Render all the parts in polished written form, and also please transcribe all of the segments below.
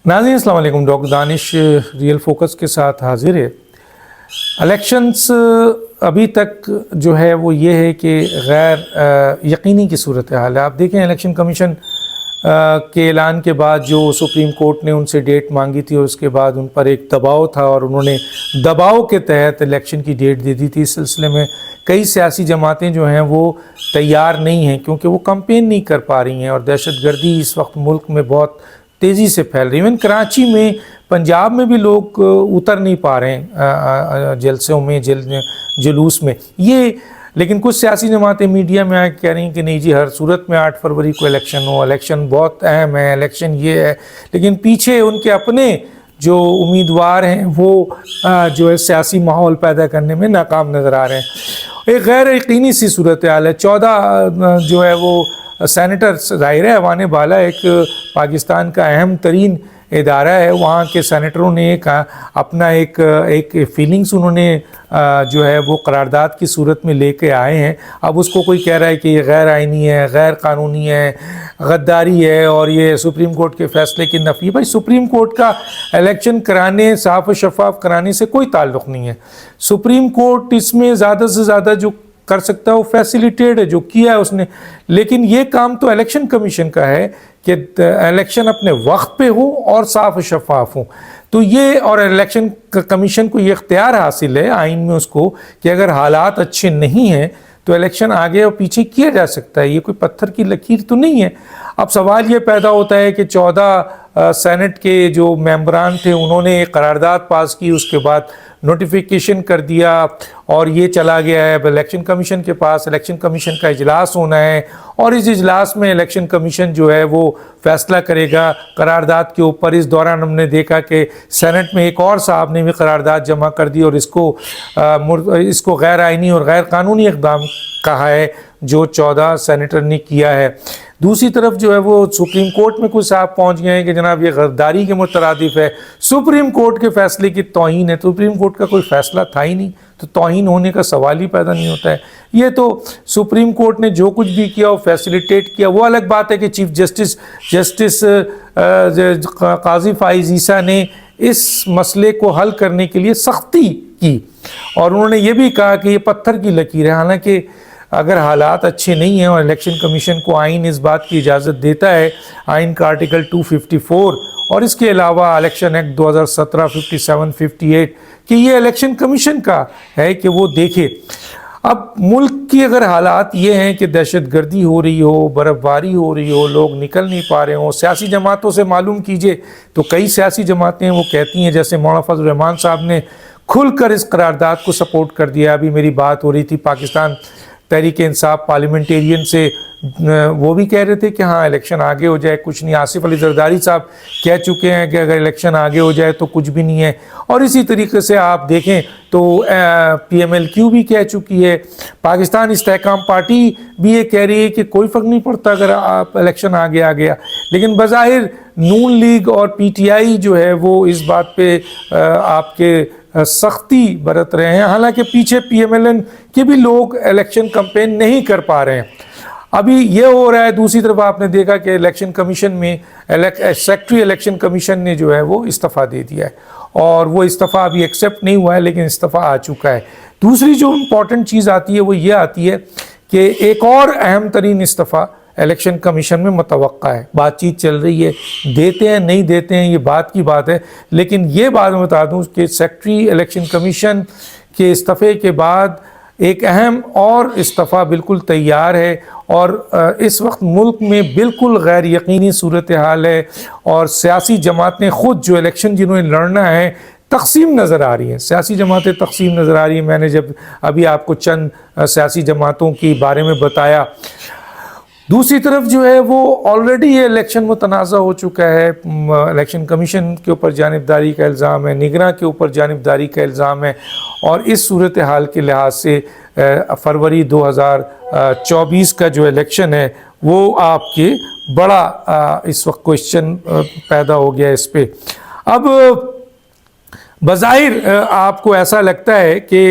नाज़रीन अस्सलाम वालेकुम। डॉक्टर दानिश रियल फोकस के साथ हाजिर है। इलेक्शंस अभी तक जो है वो ये है कि गैर यकीनी की सूरत हाल है। आप देखें इलेक्शन कमीशन के ऐलान के बाद जो सुप्रीम कोर्ट ने उनसे डेट मांगी थी और उसके बाद उन पर एक दबाव था और उन्होंने दबाव के तहत इलेक्शन की डेट दे दी थी। इस सिलसिले में कई सियासी जमातें जो हैं वो तैयार नहीं हैं क्योंकि वो कैंपेन नहीं कर पा रही हैं और दहशतगर्दी इस वक्त मुल्क में बहुत तेज़ी से फैल रही है। इवन कराची में, पंजाब में भी लोग उतर नहीं पा रहे हैं जलसों में, जुलूस में ये। लेकिन कुछ सियासी जमातें मीडिया में आके कह रही हैं कि नहीं जी, हर सूरत में 8 फरवरी को इलेक्शन हो, इलेक्शन बहुत अहम है, इलेक्शन ये है। लेकिन पीछे उनके अपने जो उम्मीदवार हैं वो जो है सियासी माहौल पैदा करने में नाकाम नज़र आ रहे हैं। एक गैर यकीनी सी सूरत हाल है। 14 जो है वो सेनेटर, ज़ाहिर है ऐवान बाला एक पाकिस्तान का अहम तरीन इदारा है, वहाँ के सेनेटरों ने अपना एक फीलिंग्स उन्होंने जो है वो करारदाद की सूरत में लेके आए हैं। अब उसको कोई कह रहा है कि ये गैर आइनी है, गैर कानूनी है, गद्दारी है और ये सुप्रीम कोर्ट के फैसले की नफ़ी। भाई सुप्रीम कोर्ट का इलेक्शन कराने, साफ और शफाफ कराने से कोई ताल्लुक़ नहीं है। सुप्रीम कोर्ट इसमें ज़्यादा से ज़्यादा जो कर सकता है वो फैसिलिटेट है, जो किया है उसने। लेकिन ये काम तो इलेक्शन कमीशन का है कि इलेक्शन अपने वक्त पे हो और साफ शफाफ हो। तो ये, और इलेक्शन कमीशन को ये इख्तियार हासिल है आइन में उसको कि अगर हालात अच्छे नहीं हैं तो इलेक्शन आगे और पीछे किया जा सकता है। ये कोई पत्थर की लकीर तो नहीं है। अब सवाल ये पैदा होता है कि 14 सेनेट के जो मेंबरान थे उन्होंने एक करारदाद पास की, उसके बाद नोटिफिकेशन कर दिया और ये चला गया है इलेक्शन कमीशन के पास। इलेक्शन कमीशन का इजलास होना है और इस इजलास में इलेक्शन कमीशन जो है वो फैसला करेगा करारदाद के ऊपर। इस दौरान हमने देखा कि सेनेट में एक और साहब ने भी करारदाद जमा कर दी और इसको गैर आइनी और गैर कानूनी इक़दाम कहा है जो 14 सेनेटर ने किया है। दूसरी तरफ जो है वो सुप्रीम कोर्ट में कुछ साहब पहुंच गए हैं कि जनाब ये गद्दारी के मुतरादिफ है, सुप्रीम कोर्ट के फैसले की तौहीन है। सुप्रीम कोर्ट का कोई फैसला था ही नहीं तो तौहीन होने का सवाल ही पैदा नहीं होता है। ये तो सुप्रीम कोर्ट ने जो कुछ भी किया वो फैसिलिटेट किया। वो अलग बात है कि चीफ जस्टिस काजी फाइज ईसा ने इस मसले को हल करने के लिए सख्ती की और उन्होंने ये भी कहा कि ये पत्थर की लकीर है। हालांकि अगर हालात अच्छे नहीं हैं और इलेक्शन कमीशन को आइन इस बात की इजाज़त देता है, आइन का आर्टिकल 254 और इसके अलावा इलेक्शन एक्ट 2017 57 58 कि ये इलेक्शन कमीशन का है कि वो देखे। अब मुल्क की अगर हालात ये हैं कि दहशतगर्दी हो रही हो, बर्फ़बारी हो रही हो, लोग निकल नहीं पा रहे हों, सियासी जमातों से मालूम कीजिए तो कई सियासी जमातें वो कहती हैं, जैसे मौलाना फजल रहमान साहब ने खुलकर इस करारदाद को सपोर्ट कर दिया। अभी मेरी बात हो रही थी पाकिस्तान तहरीक इंसाफ पार्लियामेंटेरियन से, वो भी कह रहे थे कि हाँ इलेक्शन आगे हो जाए कुछ नहीं। आसिफ अली जरदारी साहब कह चुके हैं कि अगर इलेक्शन आगे हो जाए तो कुछ भी नहीं है। और इसी तरीके से आप देखें तो PMLQ भी कह चुकी है, पाकिस्तान इस्तेहकाम पार्टी भी ये कह रही है कि कोई फ़र्क नहीं पड़ता अगर आप इलेक्शन आगे आ गया। लेकिन बज़ाहिर नून लीग और PTI जो है वो इस बात पे आपके सख्ती बरत रहे हैं। हालांकि पीछे PMLN के भी लोग इलेक्शन कैंपेन नहीं कर पा रहे हैं। अभी ये हो रहा है। दूसरी तरफ आपने देखा कि इलेक्शन कमीशन में सेक्रेटरी इलेक्शन कमीशन ने जो है वो इस्तीफ़ा दे दिया है और वो इस्तीफ़ा अभी एक्सेप्ट नहीं हुआ है लेकिन इस्तीफ़ा आ चुका है। दूसरी जो इम्पॉर्टेंट चीज़ आती है वो ये आती है कि एक और अहम तरीन इस्तीफ़ा इलेक्शन कमीशन में मुतवक्का है। बातचीत चल रही है, देते हैं नहीं देते हैं ये बात की बात है। लेकिन ये बात मैं बता दूं कि सेक्रेटरी इलेक्शन कमीशन के इस्तीफ़े के बाद एक अहम और इस्तीफ़ा बिल्कुल तैयार है और इस वक्त मुल्क में बिल्कुल गैर यकीनी सूरत हाल है और सियासी जमातें ख़ुद जो इलेक्शन जिन्होंने लड़ना है तकसीम नज़र आ रही हैं। सियासी जमातें तकसीम नज़र आ रही हैं। मैंने जब अभी आपको चंद सियासी जमातों के बारे में बताया। दूसरी तरफ जो है वो ऑलरेडी ये इलेक्शन मुतनाज़ा हो चुका है। इलेक्शन कमीशन के ऊपर जानिबदारी का इल्ज़ाम है, निगरां के ऊपर जानिबदारी का इल्ज़ाम है और इस सूरत हाल के लिहाज से फरवरी 2024 का जो इलेक्शन है वो आपके बड़ा इस वक्त क्वेश्चन पैदा हो गया इस पे। अब बज़ाहिर आपको ऐसा लगता है कि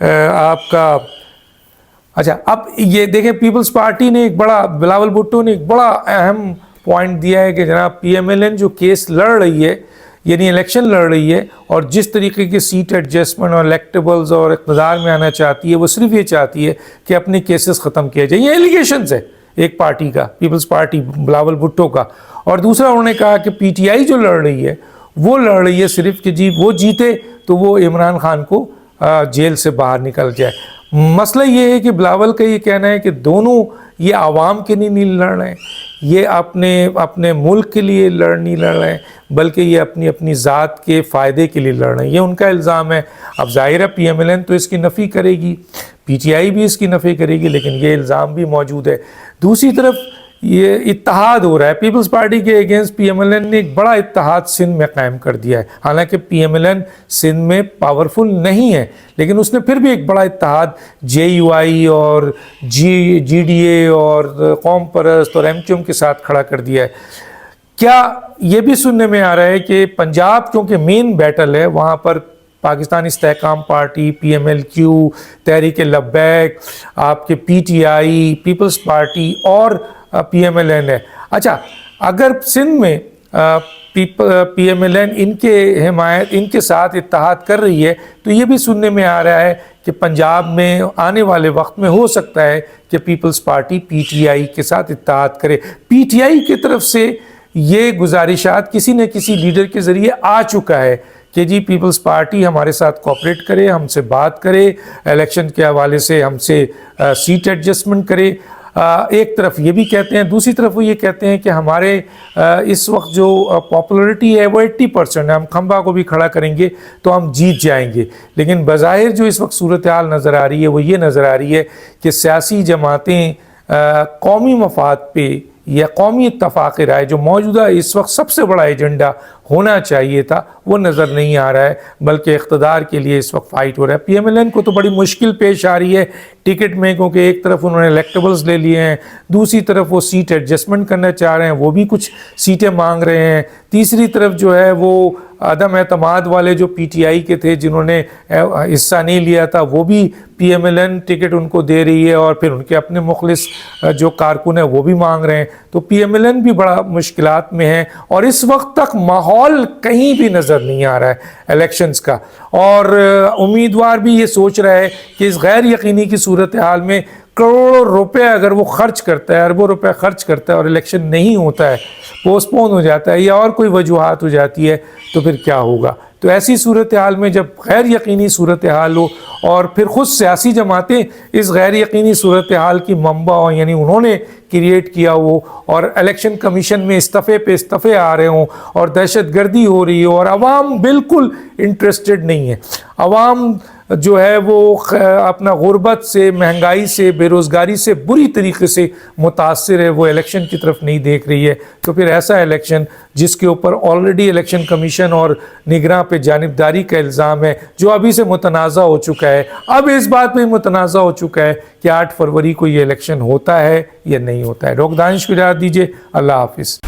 आपका अच्छा, अब ये देखें पीपल्स पार्टी ने एक बड़ा, बिलावल भुट्टो ने एक बड़ा अहम پوائنٹ دیا ہے کہ جناب پی ایم ایل این جو کیس لڑ رہی ہے یعنی الیکشن لڑ رہی ہے اور جس طریقے کی سیٹ ایڈجسٹمنٹ اور الیکٹیبلز اور اقتدار میں آنا چاہتی ہے وہ صرف یہ چاہتی ہے کہ اپنے کیسز ختم کیا جائے. یہ ایلیگیشنز ہے ایک پارٹی کا, پیپلز پارٹی بلاول بھٹو کا. اور دوسرا انہوں نے کہا کہ پی ٹی آئی جو لڑ رہی ہے وہ لڑ رہی ہے صرف کہ جی وہ جیتے تو وہ عمران خان کو جیل سے باہر نکل جائے. مسئلہ یہ ہے کہ بلاول کا یہ کہنا ہے کہ دونوں یہ عوام کے لیے نہیں لڑ رہے ہیں, یہ اپنے ملک کے لیے نہیں لڑ رہے ہیں بلکہ یہ اپنی ذات کے فائدے کے لیے لڑ رہے ہیں. یہ ان کا الزام ہے. اب ظاہر ہے پی ایم ایل این تو اس کی نفی کرے گی, پی ٹی آئی بھی اس کی نفی کرے گی, لیکن یہ الزام بھی موجود ہے. دوسری طرف یہ اتحاد ہو رہا ہے پیپلز پارٹی کے against. P M L N نے ایک بڑا اتحاد سندھ میں قائم کر دیا ہے, حالانکہ P M L N Sindh میں پاورفل نہیں ہے لیکن اس نے پھر بھی ایک بڑا اتحاد جے یو آئی اور جی ڈی اے اور قوم پرست اور ایم کیو ایم کے ساتھ کھڑا کر دیا ہے. کیا یہ بھی سننے میں آ رہا ہے کہ پنجاب کیونکہ مین بیٹل ہے وہاں پر Pakistan Istehkam Party, P M L Q, Tehreek Labbaik, آپ کے P T I, Peoples Party اور پی ایم ایل این ہے. اچھا اگر سندھ میں پی ایم ایل این ان کے ساتھ اتحاد کر رہی ہے تو یہ بھی سننے میں آ رہا ہے کہ پنجاب میں آنے والے وقت میں ہو سکتا ہے کہ Peoples Party P T I کے ساتھ اتحاد کرے. پی ٹی آئی کی طرف سے یہ گزارشات کسی نہ کسی لیڈر کے ذریعے آ چکا ہے کہ جی پیپلز پارٹی ہمارے ساتھ کوآپریٹ کرے, ہم سے بات کرے, الیکشن کے حوالے سے ہم سے سیٹ ایڈجسٹمنٹ کرے. ایک طرف یہ بھی کہتے ہیں, دوسری طرف وہ یہ کہتے ہیں کہ ہمارے اس وقت جو پاپولرٹی ہے وہ 80% ہے, ہم کھمبا کو بھی کھڑا کریں گے تو ہم جیت جائیں گے. لیکن بظاہر جو اس وقت صورتحال نظر آ رہی ہے وہ یہ نظر آ رہی ہے کہ سیاسی جماعتیں قومی مفاد پہ یا قومی اتفاق رائے جو موجودہ اس وقت سب سے بڑا ایجنڈا ہونا چاہیے تھا وہ نظر نہیں آ رہا ہے, بلکہ اقتدار کے لیے اس وقت فائٹ ہو رہا ہے. پی ایم ایل این کو تو بڑی مشکل پیش آ رہی ہے ٹکٹ میں, کیونکہ ایک طرف انہوں نے الیکٹیبلز لے لیے ہیں, دوسری طرف وہ سیٹ ایڈجسٹمنٹ کرنا چاہ رہے ہیں, وہ بھی کچھ سیٹیں مانگ رہے ہیں, تیسری طرف جو ہے وہ عدم اعتماد والے جو پی ٹی آئی کے تھے جنہوں نے حصہ نہیں لیا تھا وہ بھی P M L N ticket ان کو دے رہی ہے, اور پھر ان کے اپنے مخلص جو کارکن ہیں وہ بھی مانگ رہے ہیں. تو پی ایم ایل این بھی بڑا مشکلات میں ہے اور اس وقت تک ماحول کہیں بھی نظر نہیں آ رہا ہے الیکشنز کا, اور امیدوار بھی یہ سوچ رہا ہے کہ اس غیر یقینی کی صورتحال میں کروڑوں روپے اگر وہ خرچ کرتا ہے, اربوں روپے خرچ کرتا ہے اور الیکشن نہیں ہوتا ہے, پوسٹ پون ہو جاتا ہے یا اور کوئی وجوہات ہو جاتی ہے تو پھر کیا ہوگا. تو ایسی صورتحال میں جب غیر یقینی صورتحال ہو اور پھر خود سیاسی جماعتیں اس غیر یقینی صورتحال کی منبع ہوں, یعنی انہوں نے کریٹ کیا ہو, اور الیکشن کمیشن میں استعفے پہ استعفے آ رہے ہوں اور دہشت گردی ہو رہی ہو اور عوام بالکل انٹرسٹڈ نہیں ہے, عوام جو ہے وہ اپنا غربت سے, مہنگائی سے, بے روزگاری سے بری طریقے سے متاثر ہے, وہ الیکشن کی طرف نہیں دیکھ رہی ہے. تو پھر ایسا الیکشن جس کے اوپر آلریڈی الیکشن کمیشن اور نگراں پہ جانبداری کا الزام ہے جو ابھی سے متنازع ہو چکا ہے, اب اس بات پہ متنازع ہو چکا ہے کہ 8 فروری کو یہ الیکشن ہوتا ہے یا نہیں ہوتا ہے. ڈاکٹر دانش کو اجازت دیجیے, اللہ حافظ.